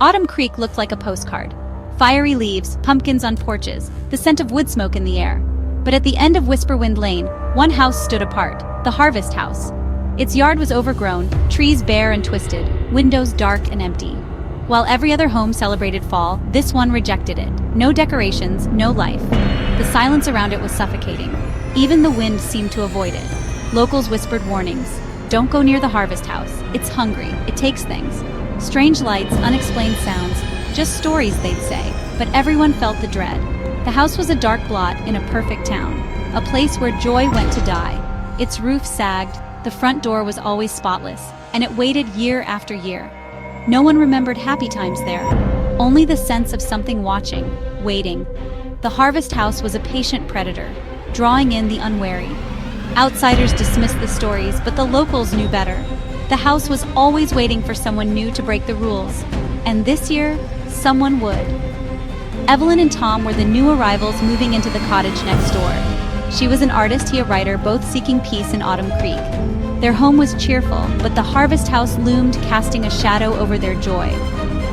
Autumn Creek looked like a postcard. Fiery leaves, pumpkins on porches, the scent of wood smoke in the air. But at the end of Whisperwind Lane, one house stood apart, the Harvest House. Its yard was overgrown, trees bare and twisted, windows dark and empty. While every other home celebrated fall, this one rejected it. No decorations, no life. The silence around it was suffocating. Even the wind seemed to avoid it. Locals whispered warnings. Don't go near the Harvest House. It's hungry. It takes things. Strange lights, unexplained sounds, just stories, they'd say. But everyone felt the dread. The house was a dark blot in a perfect town, a place where joy went to die. Its roof sagged, the front door was always spotless, and it waited year after year. No one remembered happy times there, only the sense of something watching, waiting. The Harvest House was a patient predator, drawing in the unwary. Outsiders dismissed the stories, but the locals knew better. The house was always waiting for someone new to break the rules, and this year, someone would. Evelyn and Tom were the new arrivals moving into the cottage next door. She was an artist, he a writer, both seeking peace in Autumn Creek. Their home was cheerful, but the Harvest House loomed, casting a shadow over their joy.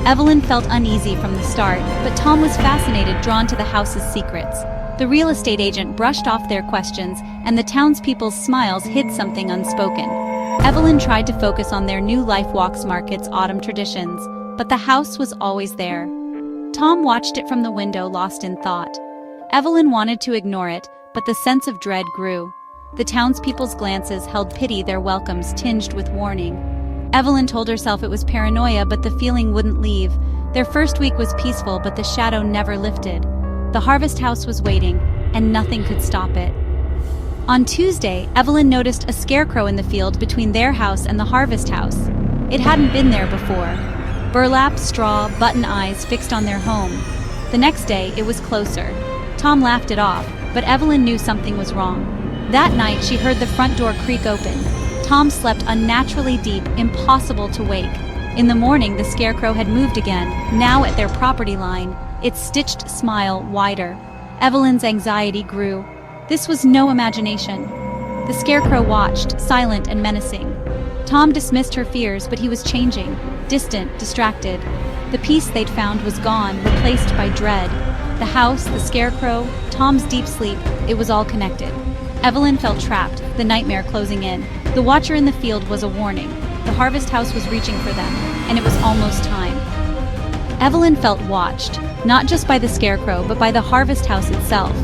Evelyn felt uneasy from the start, but Tom was fascinated, drawn to the house's secrets. The real estate agent brushed off their questions, and the townspeople's smiles hid something unspoken. Evelyn tried to focus on their new Life Walks Market's autumn traditions, but the house was always there. Tom watched it from the window, lost in thought. Evelyn wanted to ignore it, but the sense of dread grew. The townspeople's glances held pity, their welcomes tinged with warning. Evelyn told herself it was paranoia, but the feeling wouldn't leave. Their first week was peaceful, but the shadow never lifted. The Harvest House was waiting, and nothing could stop it. On Tuesday, Evelyn noticed a scarecrow in the field between their house and the Harvest House. It hadn't been there before. Burlap, straw, button eyes fixed on their home. The next day, it was closer. Tom laughed it off, but Evelyn knew something was wrong. That night, she heard the front door creak open. Tom slept unnaturally deep, impossible to wake. In the morning, the scarecrow had moved again, now at their property line, its stitched smile wider. Evelyn's anxiety grew. This was no imagination. The scarecrow watched, silent and menacing. Tom dismissed her fears, but he was changing, distant, distracted. The peace they'd found was gone, replaced by dread. The house, the scarecrow, Tom's deep sleep, it was all connected. Evelyn felt trapped, the nightmare closing in. The watcher in the field was a warning. The Harvest House was reaching for them, and it was almost time. Evelyn felt watched, not just by the scarecrow, but by the Harvest House itself.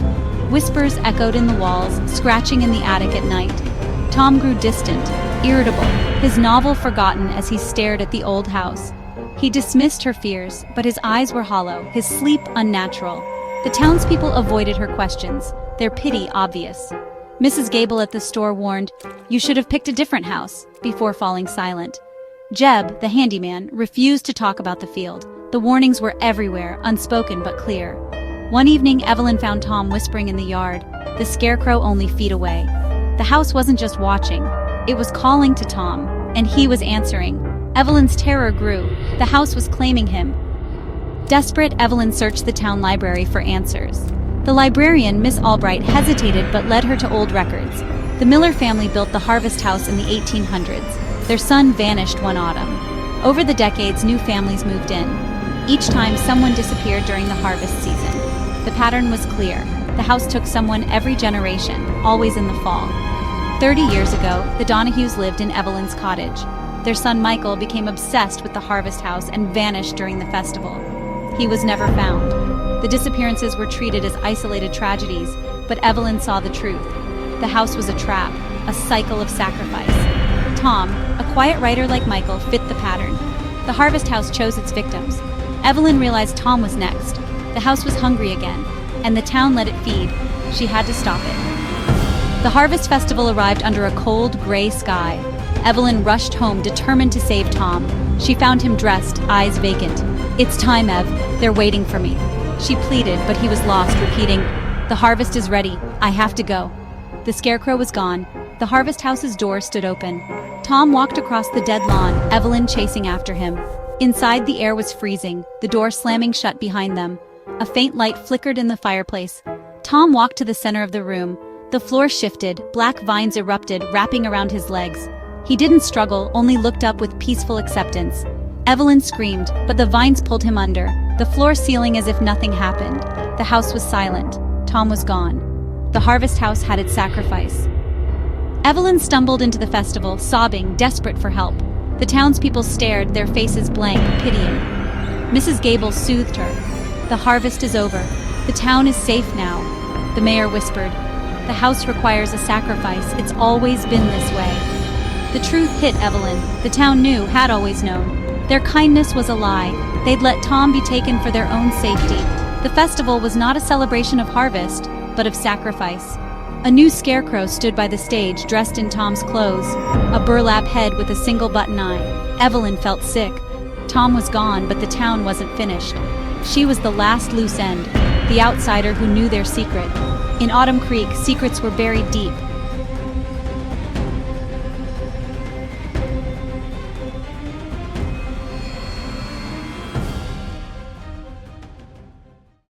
Whispers echoed in the walls, scratching in the attic at night. Tom grew distant, irritable, his novel forgotten as he stared at the old house. He dismissed her fears, but his eyes were hollow, his sleep unnatural. The townspeople avoided her questions, their pity obvious. Mrs. Gable at the store warned, "You should have picked a different house," before falling silent. Jeb, the handyman, refused to talk about the field. The warnings were everywhere, unspoken but clear. One evening, Evelyn found Tom whispering in the yard, the scarecrow only feet away. The house wasn't just watching, it was calling to Tom, and he was answering. Evelyn's terror grew. The house was claiming him. Desperate, Evelyn searched the town library for answers. The librarian, Miss Albright, hesitated but led her to old records. The Miller family built the Harvest House in the 1800s. Their son vanished one autumn. Over the decades, new families moved in. Each time, someone disappeared during the harvest season. The pattern was clear. The house took someone every generation, always in the fall. 30 years ago, the Donahues lived in Evelyn's cottage. Their son Michael became obsessed with the Harvest House and vanished during the festival. He was never found. The disappearances were treated as isolated tragedies, but Evelyn saw the truth. The house was a trap, a cycle of sacrifice. Tom, a quiet writer like Michael, fit the pattern. The Harvest House chose its victims. Evelyn realized Tom was next. The house was hungry again, and the town let it feed. She had to stop it. The Harvest Festival arrived under a cold, gray sky. Evelyn rushed home, determined to save Tom. She found him dressed, eyes vacant. "It's time, Ev. They're waiting for me." She pleaded, but he was lost, repeating, "The harvest is ready. I have to go." The scarecrow was gone. The Harvest House's door stood open. Tom walked across the dead lawn, Evelyn chasing after him. Inside, the air was freezing, the door slamming shut behind them. A faint light flickered in the fireplace. Tom walked to the center of the room. The floor shifted, black vines erupted, wrapping around his legs. He didn't struggle, only looked up with peaceful acceptance. Evelyn screamed, but the vines pulled him under, the floor sealing as if nothing happened. The house was silent. Tom was gone. The harvest house had its sacrifice. Evelyn stumbled into the festival, sobbing, desperate for help. The townspeople stared, their faces blank, pitying. Mrs. Gable soothed her. The harvest is over. The town is safe now. The mayor whispered. The house requires a sacrifice. It's always been this way. The truth hit Evelyn. The town knew, had always known. Their kindness was a lie. They'd let Tom be taken for their own safety. The festival was not a celebration of harvest, but of sacrifice. A new Scarecrow stood by the stage, dressed in Tom's clothes, a burlap head with a single button eye. Evelyn felt sick. Tom was gone, but the town wasn't finished. She was the last loose end, the outsider who knew their secret. In Autumn Creek, secrets were buried deep.